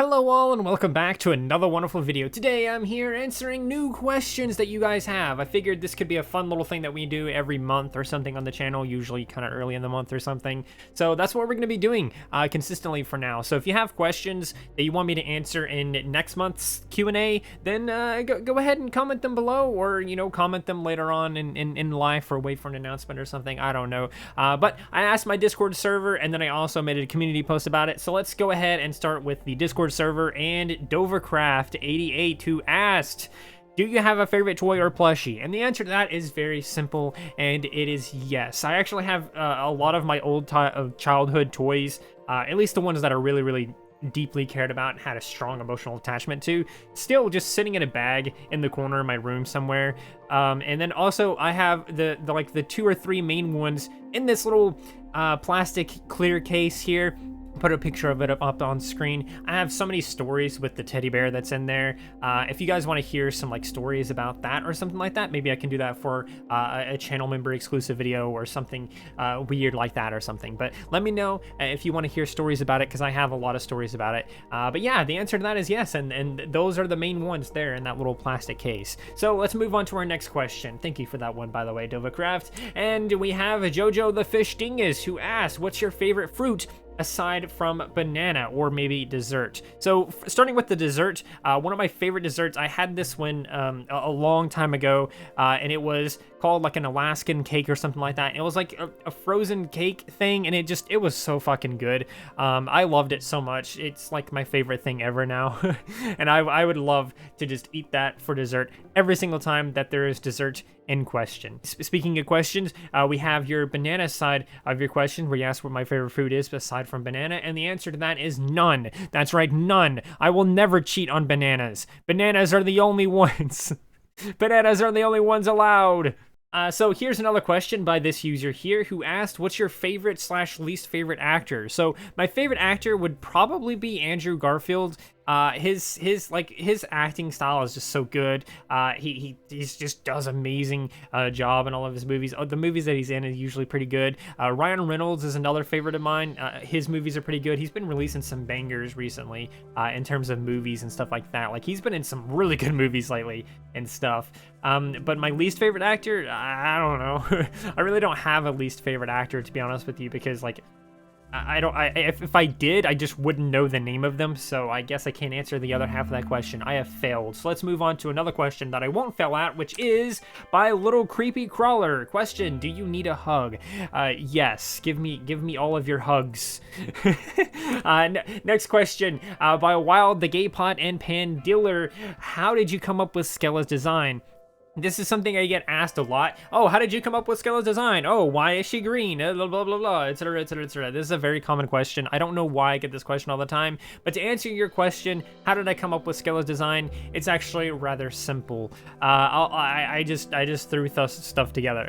Hello all and welcome back to another wonderful video. Today I'm here answering new questions that you guys have. I figured this could be a fun little thing that we do every month or something on the channel, usually kind of early in the month or something. So that's what we're going to be doing consistently for now. So if you have questions that you want me to answer in next month's Q&A, then go ahead and comment them below, or comment them later on in live, or wait for an announcement or something. I don't know. But I asked my Discord server, and then I also made a community post about it. So let's go ahead and start with the Discord server and Dovercraft88, who asked, do you have a favorite toy or plushie? And the answer to that is very simple, and it is yes. I actually have a lot of my old childhood toys, at least the ones that are really deeply cared about and had a strong emotional attachment to, still just sitting in a bag in the corner of my room somewhere. And then also I have the 2 or 3 main ones in this little plastic clear case here. Put a picture of it up on screen. I have so many stories with the teddy bear that's in there. If you guys want to hear some stories about that or something like that, maybe I can do that for a channel member exclusive video or something weird like that or something. But let me know if you want to hear stories about it, because I have a lot of stories about it. But yeah, the answer to that is yes, and those are the main ones there in that little plastic case. So let's move on to our next question. Thank you for that one, by the way, Dovacraft. And we have Jojo the Fish Dingus, who asked, what's your favorite fruit aside from banana, or maybe dessert? So starting with the dessert, one of my favorite desserts, I had this one a long time ago, and it was called like an Alaskan cake or something like that. It was like a frozen cake thing, and it was so fucking good. I loved it so much. It's like my favorite thing ever now. And I would love to just eat that for dessert every single time that there is dessert in question. Speaking of questions, we have your banana side of your question, where you ask what my favorite food is aside from banana, and the answer to that is none. That's right, none. I will never cheat on bananas. Bananas are the only ones. Bananas are the only ones allowed. So here's another question by this user here, who asked, what's your favorite / least favorite actor? So my favorite actor would probably be Andrew Garfield. His acting style is just so good. He just does amazing job in all of his movies. The movies that he's in are usually pretty good. Ryan Reynolds is another favorite of mine. His movies are pretty good. He's been releasing some bangers recently in terms of movies and stuff like that. Like, he's been in some really good movies lately and stuff. But my least favorite actor, I don't know. I really don't have a least favorite actor, to be honest with you, because like, if I did, I just wouldn't know the name of them, so I guess I can't answer the other half of that question. I have failed. So let's move on to another question that I won't fail at, which is by Little Creepy Crawler. Question, do you need a hug? Yes, give me all of your hugs. Next question, by Wild the Gay Pot and Pan Dealer. How did you come up with Skella's design? This is something I get asked a lot. Oh, how did you come up with Skella's design? Oh, why is she green? Blah, blah, blah, blah, etc., etc., etc. This is a very common question. I don't know why I get this question all the time, but to answer your question, how did I come up with Skella's design? It's actually rather simple. I just threw stuff together.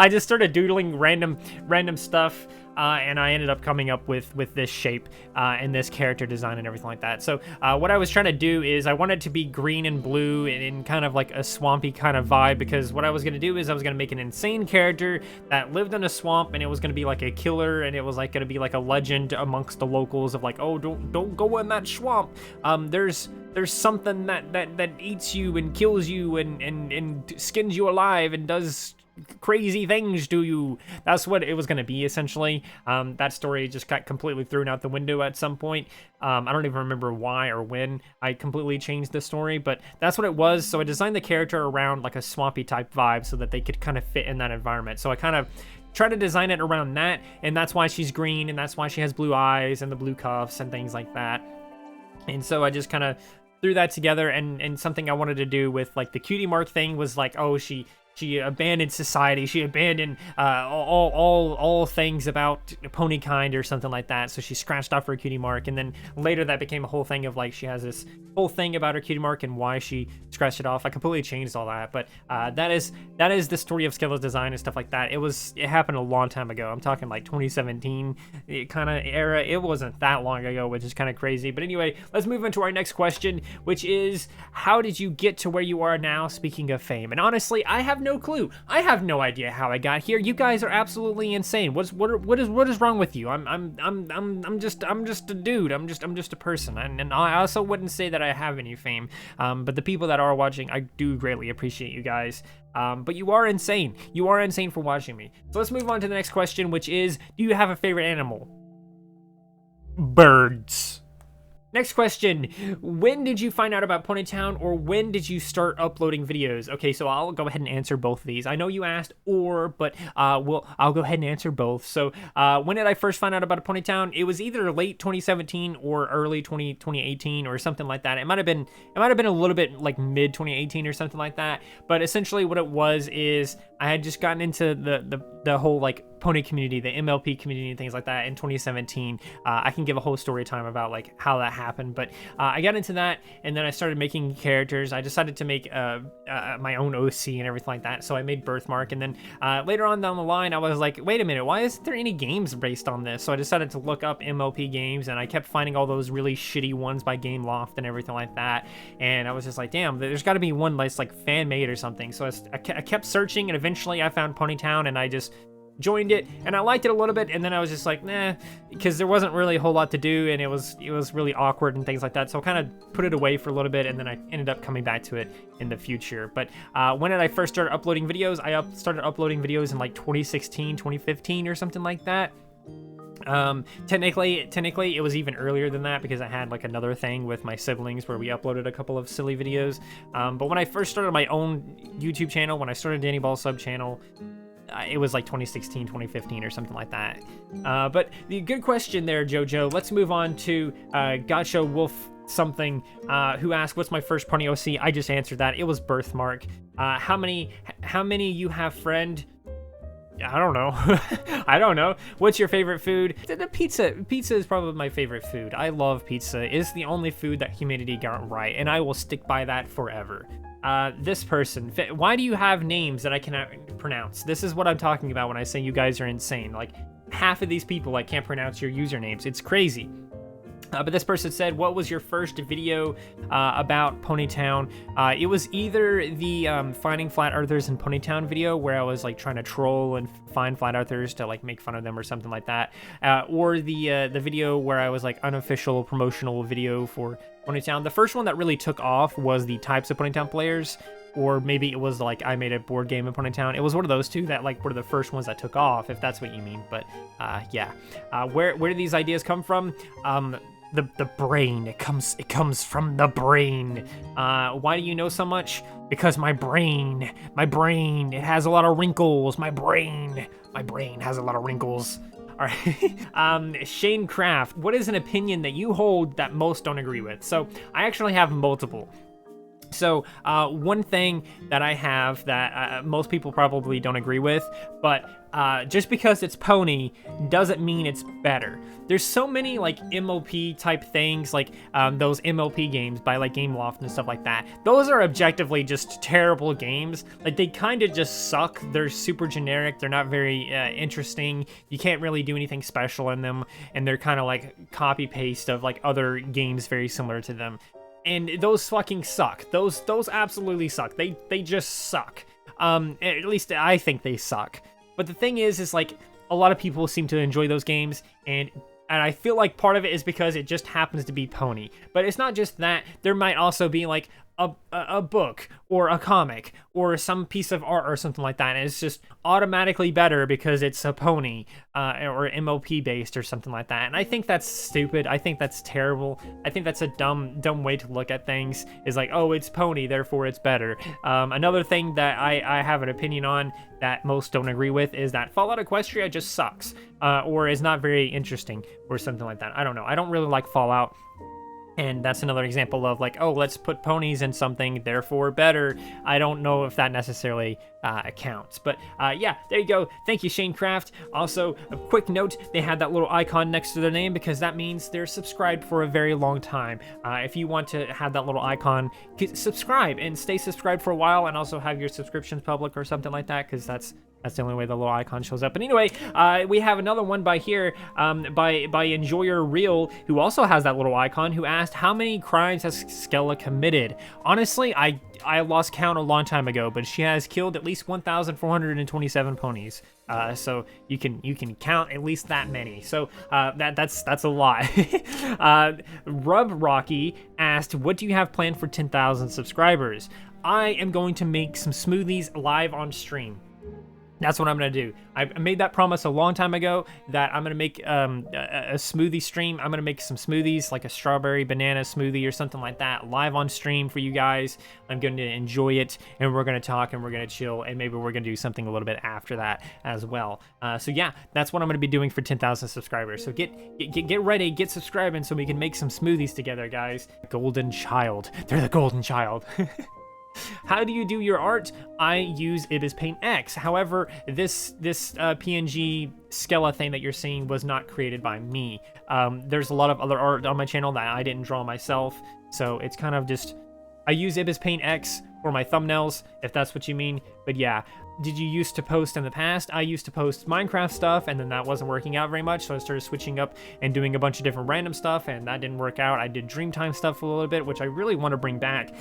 I just started doodling random stuff, and I ended up coming up with this shape and this character design and everything like that. So what I was trying to do is I wanted to be green and blue and in kind of like a swampy kind of vibe, because what I was going to do is I was going to make an insane character that lived in a swamp, and it was going to be like a killer, and it was like going to be like a legend amongst the locals of like, oh, don't go in that swamp. There's something that eats you and kills you and skins you alive and does crazy things to you. That's what it was going to be, essentially. That story just got completely thrown out the window at some point. I don't even remember why or when I completely changed the story, but that's what it was. So I designed the character around like a swampy type vibe so that they could kind of fit in that environment. So I kind of try to design it around that, and that's why she's green, and that's why she has blue eyes and the blue cuffs and things like that. And so I just kind of threw that together, and something I wanted to do with like the cutie mark thing was like, oh, she abandoned society. She abandoned all things about pony kind or something like that. So she scratched off her cutie mark, and then later that became a whole thing of like she has this whole thing about her cutie mark and why she scratched it off. I completely changed all that, but that is the story of Skella's design and stuff like that. It happened a long time ago. I'm talking like 2017 kind of era. It wasn't that long ago, which is kind of crazy. But anyway, let's move into our next question, which is, how did you get to where you are now? Speaking of fame, and honestly, I have no no clue. I have no idea how I got here. You guys are absolutely insane. What is wrong with you? I'm just a dude. I'm just a person. And I also wouldn't say that I have any fame. But the people that are watching, I do greatly appreciate you guys. But you are insane. You are insane for watching me. So let's move on to the next question, which is, do you have a favorite animal? Birds. Next question, when did you find out about Ponytown, or when did you start uploading videos? Okay, so I'll go ahead and answer both of these. I know you asked but I'll go ahead and answer both. So when did I first find out about Ponytown? It was either late 2017 or early 2018 or something like that. It might have been a little bit like mid 2018 or something like that. But essentially what it was is I had just gotten into the whole like pony community, the MLP community and things like that in 2017. I can give a whole story time about like how that happened, but I got into that, and then I started making characters. I decided to make my own OC and everything like that, so I made Birthmark, and then later on down the line I was like, wait a minute, why isn't there any games based on this? So I decided to look up MLP games, and I kept finding all those really shitty ones by Gameloft and everything like that, and I was just like, damn, there's got to be one that's like fan made or something. So I kept searching, and eventually I found Ponytown, and I just joined it, and I liked it a little bit, and then I was just like, nah, because there wasn't really a whole lot to do, and it was really awkward and things like that, so I kind of put it away for a little bit, and then I ended up coming back to it in the future. But when did I first start uploading videos? I started uploading videos in like 2016, 2015 or something like that. Technically it was even earlier than that, because I had like another thing with my siblings where we uploaded a couple of silly videos. But when I first started my own YouTube channel, when I started Danny Ball sub channel, it was like 2016, 2015 or something like that. But the good question there, Jojo. Let's move on to Gotcha Wolf something, who asked, what's my first pony OC? I just answered that. It was Birthmark. How many you have, friend? I don't know. I don't know. What's your favorite food? The pizza. Pizza is probably my favorite food. I love pizza. It's the only food that humanity got right, and I will stick by that forever. This person, why do you have names that I cannot pronounce? This is what I'm talking about when I say you guys are insane. Like, half of these people, I can't pronounce your usernames. It's crazy. But this person said, what was your first video about Ponytown? It was either the finding flat earthers in Ponytown video, where I was like trying to troll and find flat earthers to like make fun of them or something like that, or the video where I was like unofficial promotional video for Ponytown. The first one that really took off was the types of Ponytown players, or maybe it was like I made a board game in Ponytown. It was one of those two that like were the first ones that took off, if that's what you mean. But yeah, where do these ideas come from? The brain. It comes from the brain. Why do you know so much? Because my brain, it has a lot of wrinkles. My brain has a lot of wrinkles. All right. Shane Craft, what is an opinion that you hold that most don't agree with? So I actually have multiple. So one thing that I have that most people probably don't agree with, but just because it's pony doesn't mean it's better. There's so many like MLP type things, like those MLP games by like Gameloft and stuff like that. Those are objectively just terrible games. Like, they kind of just suck. They're super generic. They're not very interesting. You can't really do anything special in them, and they're kind of like copy paste of like other games very similar to them. And those fucking suck. Those absolutely suck. They just suck. At least I think they suck. But the thing is like, a lot of people seem to enjoy those games, and I feel like part of it is because it just happens to be pony. But it's not just that. There might also be like a book or a comic or some piece of art or something like that, and it's just automatically better because it's a pony or MLP based or something like that. And I think that's stupid. I think that's terrible. I think that's a dumb way to look at things, is like, oh, it's pony, therefore it's better. Another thing that I have an opinion on that most don't agree with is that Fallout Equestria just sucks, or is not very interesting or something like that. I don't know. I don't really like Fallout. And that's another example of like, oh, let's put ponies in something, therefore better. I don't know if that necessarily counts. But yeah, there you go. Thank you, Shane Craft. Also, a quick note, they had that little icon next to their name because that means they're subscribed for a very long time. If you want to have that little icon, subscribe and stay subscribed for a while, and also have your subscriptions public or something like that, because that's That's the only way the little icon shows up. But anyway, we have another one by here, by Enjoyer Real, who also has that little icon, who asked, how many crimes has Skella committed? Honestly, I lost count a long time ago, but she has killed at least 1,427 ponies. So you can count at least that many. So that's a lot. Rub Rocky asked, what do you have planned for 10,000 subscribers? I am going to make some smoothies live on stream. That's what I'm going to do. I made that promise a long time ago that I'm going to make a smoothie stream. I'm going to make some smoothies, like a strawberry banana smoothie or something like that, live on stream for you guys. I'm going to enjoy it, and we're going to talk, and we're going to chill, and maybe we're going to do something a little bit after that as well. So yeah, that's what I'm going to be doing for 10,000 subscribers. So get ready, get subscribing so we can make some smoothies together, guys. Golden Child. They're the golden child. How do you do your art? I use Ibis Paint X. However, this PNG Skella thing that you're seeing was not created by me. There's a lot of other art on my channel that I didn't draw myself, so it's kind of just, I use Ibis Paint X for my thumbnails, if that's what you mean. But yeah, did you used to post in the past? I used to post Minecraft stuff, and then that wasn't working out very much, so I started switching up and doing a bunch of different random stuff, and that didn't work out. I did Dreamtime stuff a little bit, which I really want to bring back,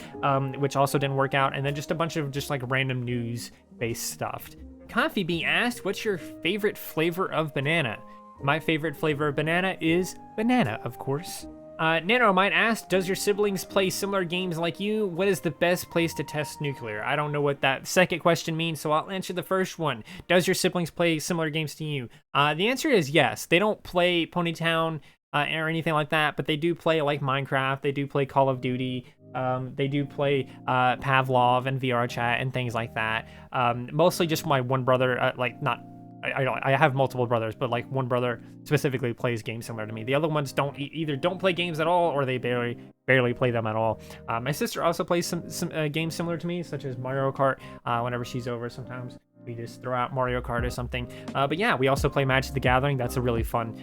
which also didn't work out, and then just a bunch of just like random news-based stuff. Coffee Bee asked, what's your favorite flavor of banana? My favorite flavor of banana is banana, of course. Nano might ask, does your siblings play similar games like you? What is the best place to test nuclear? I don't know what that second question means, so I'll answer the first one. Does your siblings play similar games to you? The answer is yes. They don't play Ponytown or anything like that, but they do play like Minecraft. They do play Call of Duty. They do play Pavlov and VR chat and things like that. Mostly just my one brother, I have multiple brothers, but like one brother specifically plays games similar to me. The other ones either don't play games at all, or they barely play them at all. My sister also plays some games similar to me, such as Mario Kart. Whenever she's over, sometimes we just throw out Mario Kart or something. But yeah, we also play Magic the Gathering. That's a really fun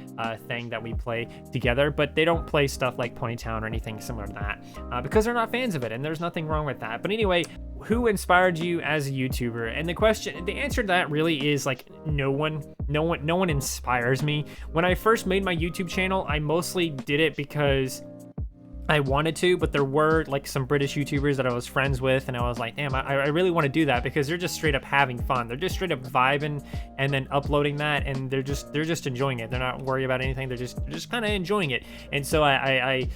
thing that we play together. But they don't play stuff like Ponytown or anything similar to that because they're not fans of it, and there's nothing wrong with that. But anyway, who inspired you as a YouTuber? And the answer to that really is like no one inspires me. When I first made my YouTube channel, I mostly did it because I wanted to, but there were like some British YouTubers that I was friends with, and I was like, damn, I really want to do that because they're just straight up having fun. They're just straight up vibing and then uploading that, and they're just enjoying it. They're not worried about anything. They're just kind of enjoying it. And so I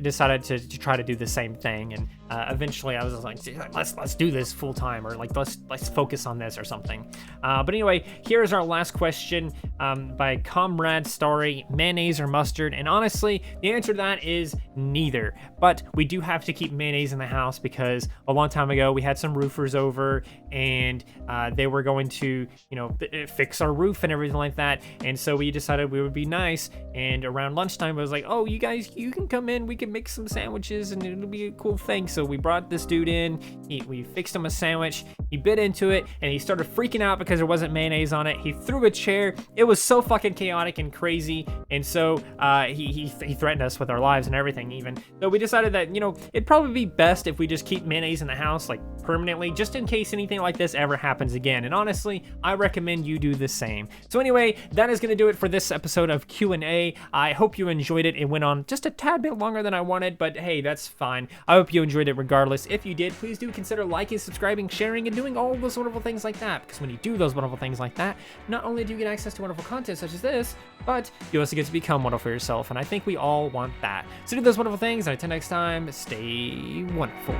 decided to try to do the same thing. And eventually I was like, let's do this full time, or like let's focus on this or something. But anyway, here is our last question by Comrade Starry, mayonnaise or mustard? And honestly, the answer to that is neither, but we do have to keep mayonnaise in the house because a long time ago we had some roofers over, and they were going to, fix our roof and everything like that. And so we decided we would be nice, and around lunchtime I was like, oh, you guys, you can come in, we can make some sandwiches and it'll be a cool thing. So we brought this dude in, we fixed him a sandwich, he bit into it, and he started freaking out because there wasn't mayonnaise on it. He threw a chair. It was so fucking chaotic and crazy, and so he threatened us with our lives and everything even. So we decided that, it'd probably be best if we just keep mayonnaise in the house, like, permanently, just in case anything like this ever happens again. And honestly, I recommend you do the same. So anyway, that is going to do it for this episode of Q&A. I hope you enjoyed it. It went on just a tad bit longer than I wanted, but hey, that's fine. I hope you enjoyed it regardless. If you did, please do consider liking, subscribing, sharing, and doing all those wonderful things like that, because when you do those wonderful things like that, not only do you get access to wonderful content such as this, but you also get to become wonderful yourself, and I think we all want that. So do those wonderful things, and until next time, stay wonderful.